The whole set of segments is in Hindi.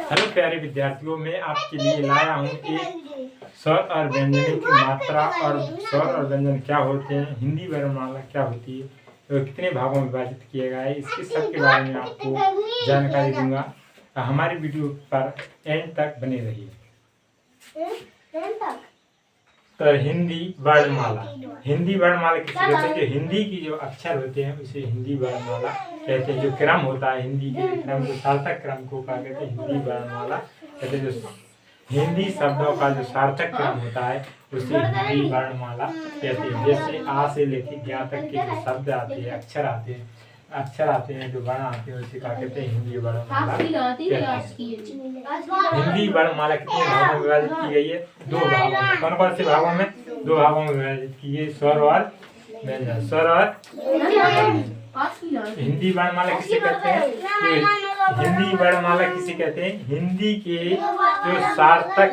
हेलो प्यारे विद्यार्थियों, मैं आपके लिए लाया हूँ एक स्वर और व्यंजनों की मात्रा और स्वर और व्यंजन क्या होते हैं, हिंदी वर्णमाला क्या होती है, तो कितने भागों में विभाजित किया गया है, इसके सब के बारे में आपको जानकारी दूंगा। हमारी वीडियो पर एंड तक बने रहिए। तो हिंदी वर्णमाला किसे कहते हैं? जो हिंदी की जो अक्षर होते हैं उसे हिंदी वर्णमाला कहते हैं। जो क्रम होता है हिंदी के क्रम, जो सार्थक क्रम को क्या कहते हैं? हिंदी वर्णमाला कहते हैं। जो हिंदी शब्दों का जो सार्थक क्रम होता है उसे हिंदी वर्णमाला कहते हैं। जैसे आ से लेकर ज्ञा तक के जो शब्द आते हैं, अक्षर आते हैं, जो वर्ण आते हैं उसे क्या कहते हैं? हिंदी वर्णमाला कहते हैं। हिंदी वर्णमाला कितने भागों में विभाजित की गई है? 2 भागों में। कौन कौन से भागों में? 2 भागों में विभाजित की है, स्वर और व्यंजन। स्वर और हिंदी वर्णमाला किसे कहते हैं? हिंदी वर्णमाला किसे कहते हैं? हिंदी के जो सार्थक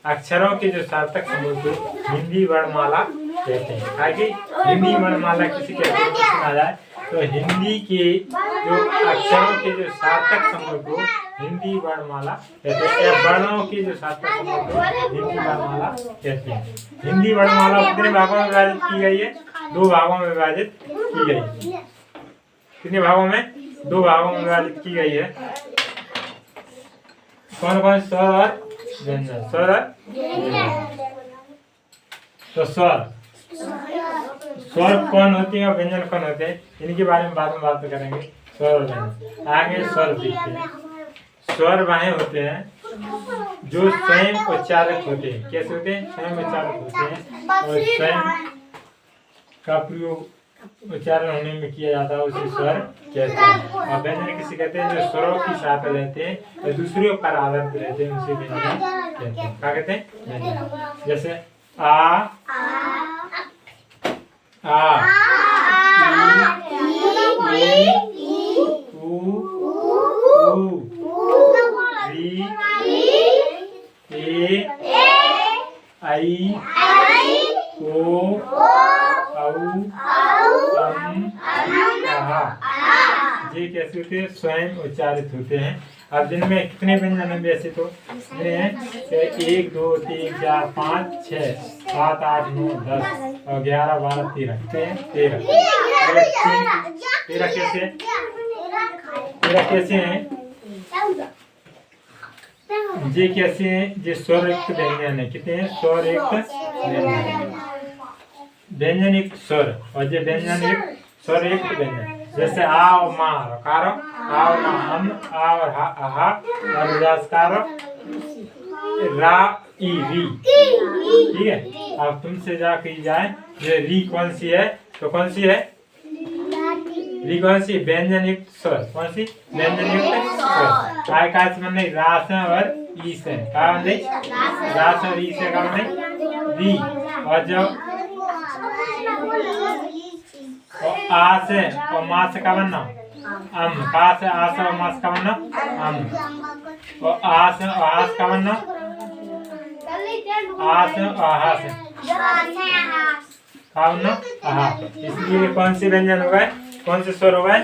अक्षरों के जो सार्थक समूह को हिंदी वर्णमाला कहते हैं। आगे हिंदी वर्णमाला किसे कहते हैं सुना जाए तो हिंदी के जो अक्षरों के जो सार्थक समूह को हिंदी वर्णमाला कहते हैं, या वर्णों के जो सार्थक समूह को हिंदी वर्णमाला कहते हैं। हिंदी वर्णमाला कितने भागों में विभाजित की गई है? 2 भागों में विभाजित की गई है। कितने भागों में? 2 भागों में विभाजित की गई है। कौन कौन? स्वर और व्यंजन। स्वर और तो स्वर कौन होते हैं और व्यंजन कौन होते हैं, इनके बारे में बाद में बात करेंगे। स्वर और व्यंजन। आगे स्वर देखते हैं। स्वर वह होते हैं जो स्वयं उच्चारक होते हैं। कैसे होते हैं? स्वयं उच्चारक होते हैं और स्वयं का प्रयोग उच्चारण होने में किया जाता है, उसे स्वर कहते हैं। और व्यंजन किसे कहते हैं? जो स्वरों की सहायता लेते हैं और दूसरों पर आधारित रहते हैं, उसे व्यंजन कहते हैं। क्या कहते हैं? व्यंजन। जैसे आ ई ऊ री ए आई ओ ये कैसे होते हैं? स्वयं उच्चारित होते हैं। अब जिनमें कितने व्यंजन हैं? वैसे तो कितने हैं? 1 2 3 4 5 6 7 8 9 10 और 11 12 13। कितने हैं? 13 कैसे? 13 कैसे हैं? ये कैसे हैं? ये स्वरयुक्त व्यंजन है। कितने हैं? स्वरयुक्त व्यंजन एक स्वर और ये व्यंजन एक स्वरयुक्त व्यंजन। जैसे आ और मा कारो, आ और मा हम, आ और हा और कार रा ई री। ठीक है। अब तुमसे जा की जाए ये री कौन सी है? तो कौन सी है? री कौन सी? व्यंजन युक्त स्वर। कौन सी? व्यंजन युक्त स्वर। काय का नहीं रास और ई से का नहीं रास और ई से का नहीं री। और जब आ से और मा से का बनना अम, का से आ से और मा से का बनना अम, और आ से और हा से का बनना आ से और हा से का बनना आहा। इसलिए कौन से व्यंजन हो गए? कौन से स्वर हो गए?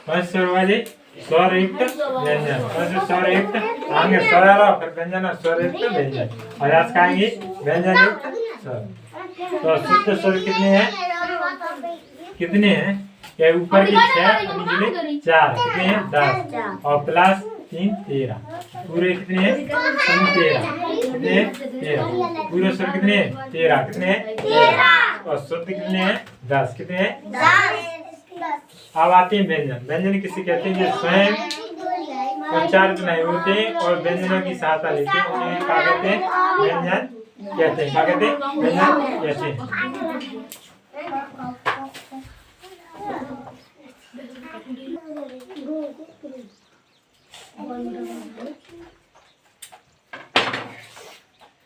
कौन से स्वर हो गए जी? स्वरयुक्त व्यंजन। कौन से स्वरयुक्त? आगे स्वर आ रहा फिर व्यंजन और स्वरयुक्त व्यंजन। और आज कहेंगे व्यंजन युक्त स्वर। तो शुद्ध स्वर कितने हैं? कितने हैं? क्या ऊपर के 6 और नीचे 4। कितने हैं? 10 और प्लस 3 13। पूरे कितने हैं? 13। कितने हैं? 13। पूरे स्वर कितने हैं? 13। कितने हैं? 13 और शुद्ध कितने हैं? 10। कितने हैं? 10। अब आते हैं व्यंजन। व्यंजन किसे कहते हैं? जो स्वयं उच्चारित नहीं होते और व्यंजनों की सहायता लेते हैं, उन्हें क्या कहते हैं? व्यंजन कहते हैं। क्या कहते हैं? व्यंजन कहते हैं।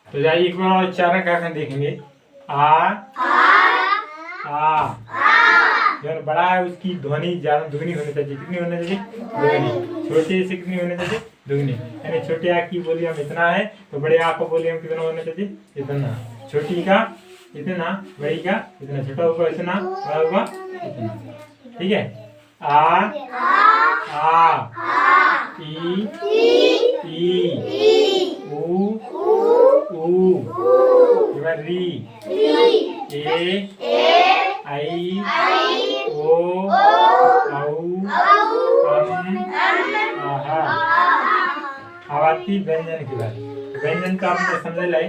तो जाइए एक बार उच्चारण करके देखेंगे। आ जो बड़ा है उसकी ध्वनि ज्यादा दुगनी होनी चाहिए। कितनी होनी चाहिए? दुगनी। छोटे से कितनी होनी चाहिए? दुगनी। यानी छोटे आ की वॉल्यूम इतना है तो बड़े आ का वॉल्यूम कितना होना चाहिए? इतना। छोटी का इतना, बड़ी का इतना। छोटा होगा इतना, बड़ा होगा इतना। ठीक है। आ ई ऊ री ए आई ओ आहा। अब आती व्यंजन की बात। व्यंजन का आपने समझ लाए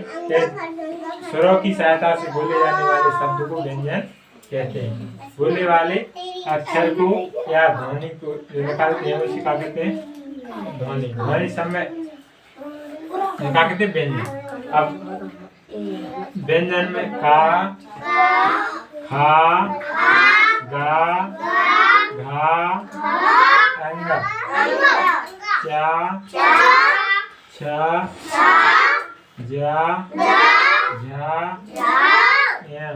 स्वरों की सहायता से बोले जाने वाले शब्द को व्यंजन कहते हैं। बोले वाले अक्षर को या ध्वनि को निकालते हैं उसी का कहते हैं ध्वनि। ध्वनि समय क्या कहते हैं व्यंजन। अब व्यंजन में का, खा, गा, घा, अंग, चा, छा, जा, झा, या,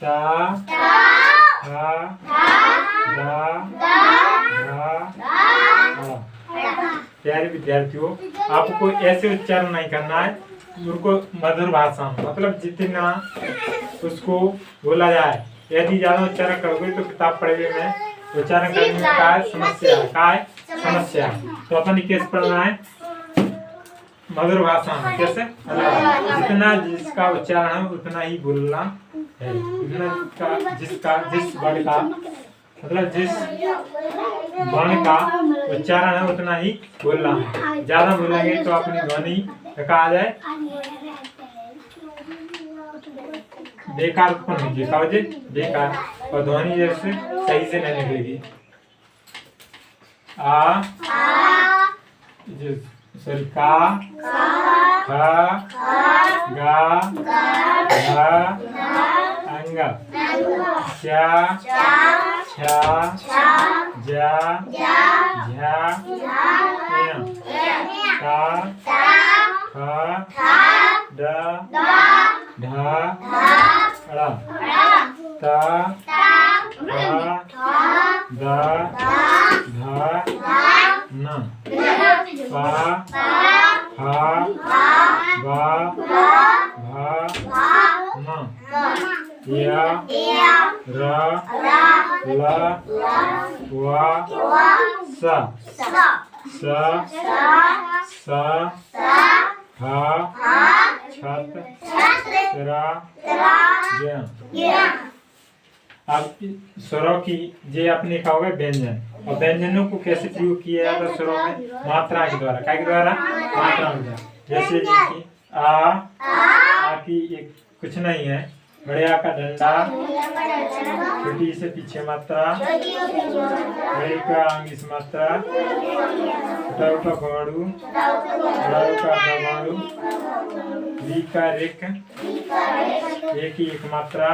ता, हा, दा, धा, हा। प्यारे विद्यार्थियों, आपको ऐसे उच्चारण नहीं करना है, उनको मधुर भाषा में मतलब जितना उसको बोला जाए। यदि ज्यादा उच्चारण करोगे तो किताब पढ़ेंगे में उच्चारण करने में का समस्या। तो अपन कैसे पढ़ना है मधुर भाषा में। कैसे जितना जिसका उच्चारण है उतना ही बोलना है। जिस वर्ण का मतलब जिस वर्ण का उच्चारण है उतना ही बोलना है। ज्यादा बोलेंगे तो अपनी ध्वनि कहा जाए बेकार उत्पन्न होगी। कहोगे बेकार और ध्वनि जैसे सही से नहीं निकलेगी। आ सॉरी का, खा, गा, घा, अंग, चा, छा, जा, झा, ता, धा, धा, ड़ा, ता, धा, धा, न, पा, हा, बा, भा, म, या, रा, ला, वा, सा, हा, छत, रा, ज्ञ। अब स्वरों की जे आपने कहा होगा व्यंजन और व्यंजनों को कैसे प्रयोग किया जाता है स्वरों में मात्रा के द्वारा। क्या के द्वारा? मात्रा के द्वारा। जैसे कि आ की एक कुछ नहीं है, बड़े आ का डंडा, छोटी से पीछे मात्रा, बड़े का आगे से मात्रा, छोटा का घोड़ू, बड़ा का दमाड़ू, री का रिक, एक ही एक मात्रा,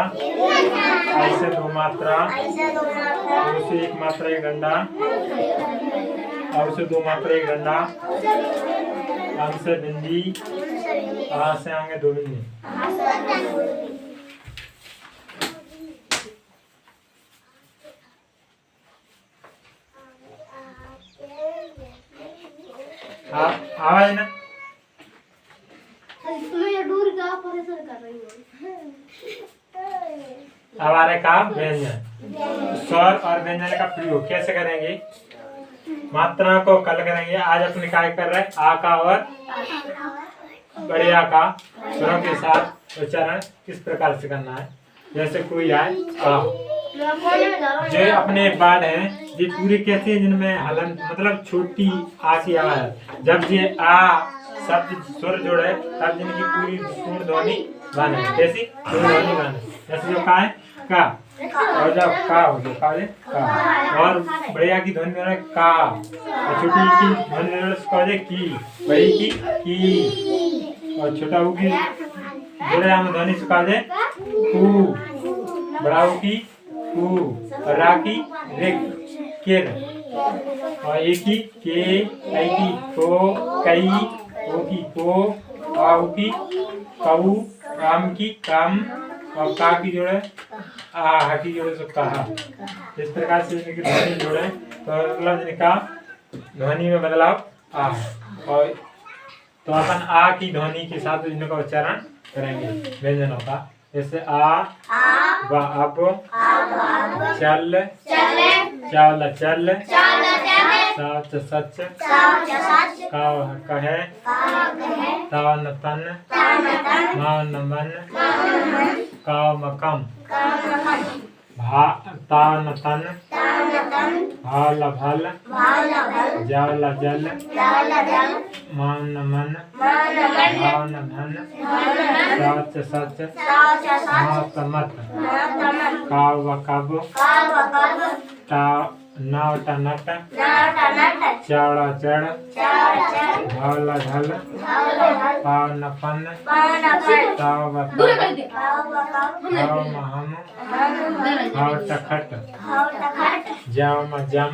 आई से दो मात्रा, दो से एक मात्रा एक डंडा, और से दो मात्रा एक डंडा, आम से बिंदी, आ से आगे दो बिंदी। आवाज ना हमारे का व्यंजन स्वर और व्यंजन का प्रयोग कैसे करेंगे, मात्रा को कल करेंगे। आज अपने काय कर रहे हैं आ का और बड़े आ का स्वरों के साथ उच्चारण किस प्रकार से करना है। जैसे कोई आए आ, जो अपने बाल हैं ये पूरे कैसे हैं जिनमें हलन मतलब छोटी आ की आवाज है। जब ये आ शब्द स्वर जोड़े तब जिनकी पूरी पूर्ण ध्वनि बने। कैसी पूर्ण ध्वनि बने। जैसे जो का है का और जब का हो गया का और बड़े की ध्वनि बने का और छोटी की ध्वनि की, बड़ी की और छोटा ऊ की जोड़े हम ध्वनि से कहा जाए कू, बड़ा ऊ की कू और रा की रिक केर और एक ही के, आई की को, कई, ओ की को, आउ की काऊ, काम की काम और का की जोड़े आ की जोड़े से कहा। इस प्रकार से इनकी ध्वनि जोड़े तो मतलब इनका ध्वनि में बदलाव आ। और तो अपन आ की ध्वनि के साथ इनका उच्चारण करेंगे व्यंजनों का। जैसे आ व अब चल चल चल साच सच काव कहे तान तन मान मन काव मकम तान तन भाल भल जल जल मान मन भान धन साच सच मत मत काव कब नाट नट चाड़ा चढ़ ढल ढल पावन पन ताव हम हाव टखट जाव म जम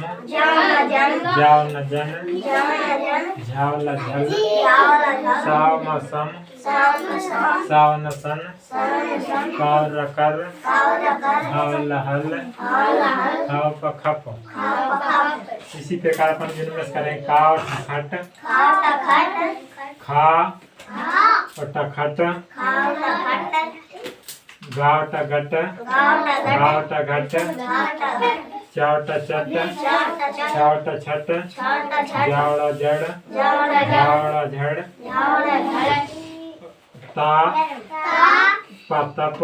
जाव न जन झाव ल झल साव म सम साव न सन काव कर हाव ल हल हाव प खप। इसी प्रकार अपन विनिमय करें काव खट खा टखट गाव टगट गाव टघट चावट चट चावट छट जावड़ा जड़ जावड़ा झड़ ता पतप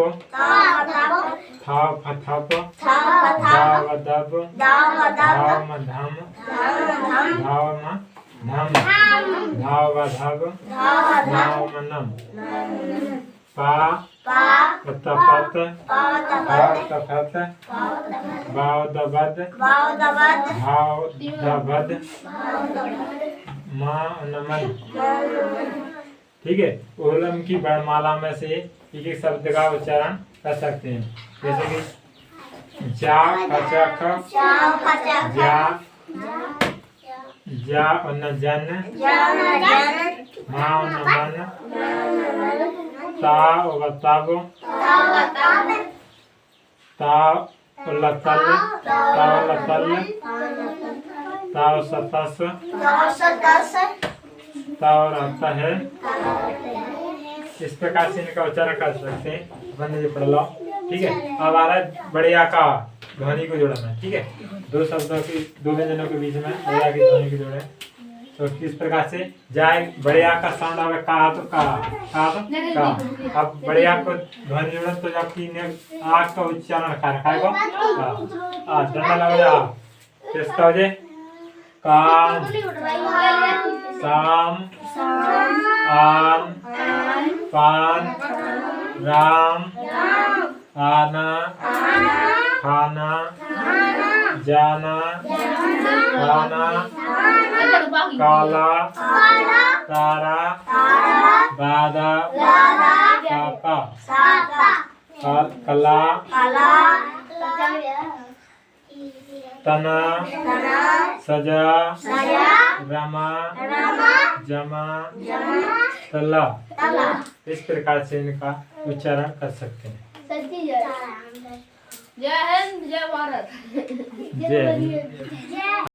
थाव फथप दाव दब धाव म धम धाव म धम धाव धब धाव म नम पा पत भाव तफत भाव दबद भाव दबद माँ नमन। ठीक है, ओलम की वर्णमाला में से एक एक शब्द का उच्चारण कर सकते हैं, जैसे कि जा खचक जा न जन माँ न मन ताव तब ताव लतल ताव लतल ताव सतस ताव रहता है। इस प्रकार से इनका उच्चारण कर सकते हैं। बंद जी पढ़ लो। ठीक है, अब आ रहा है बड़े आ का ध्वनि को जोड़ना है। ठीक है, दो शब्दों की दो व्यंजनों के बीच में बड़े आ की ध्वनि को जोड़े। तो किस प्रकार से जाए बड़े आ का साउंड आवे का तो का का। अब बड़े आ को ध्वनि जोड़े तो जब तीन आ का उच्चारण कर खाएगा आ डंडा लगा जा इसका हो जाए काम साम आन पान राम आना खाना जाना खाना काला तारा बादा पापा कला तना सजा रमा जमा तला। इस प्रकार से इनका उच्चारण कर सकते हैं। जय हिंद जय भारत। जय हिंद।